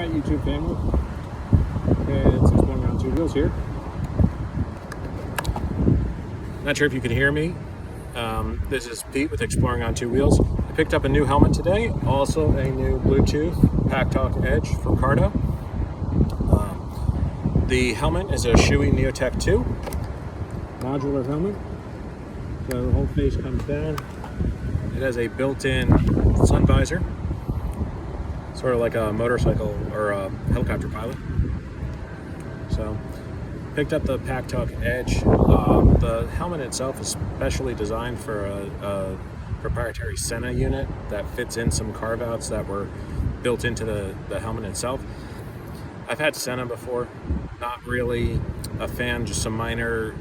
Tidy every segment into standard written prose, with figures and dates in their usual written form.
Alright, YouTube family. It's Exploring on Two Wheels here. Not sure if you can hear me. This is Pete with Exploring on Two Wheels. I picked up a new helmet today, also a new Bluetooth PakTalk Edge from Cardo. The helmet is a Shoei Neotec II modular helmet. So the whole face comes down. It has a built-in sun visor, sort of like a motorcycle or a helicopter pilot. So, picked up the PakTalk Edge. The helmet itself is specially designed for a proprietary Senna unit that fits in some carve-outs that were built into the helmet itself. I've had Senna before, not really a fan, just some minor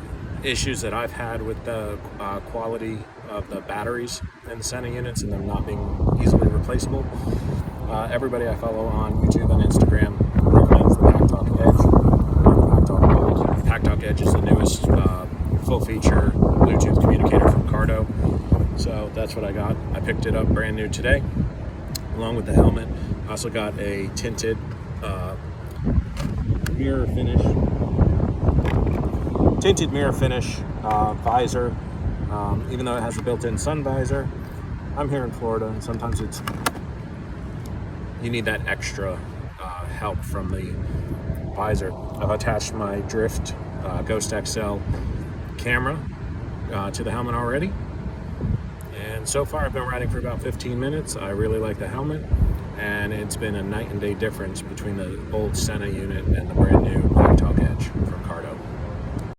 issues that I've had with the quality of the batteries in the Senna units and them not being easily replaceable. Everybody I follow on YouTube and Instagram recommends the PakTalk Edge. PakTalk Edge is the newest full-feature Bluetooth communicator from Cardo. So that's what I got. I picked it up brand new today, along with the helmet. I also got a tinted mirror finish visor. Even though it has a built-in sun visor, I'm here in Florida, and sometimes you need that extra help from the visor. I've attached my Drift Ghost XL camera to the helmet already, and so far I've been riding for about 15 minutes. I really like the helmet, and it's been a night and day difference between the old Senna unit and the brand new PakTalk Edge from Cardo.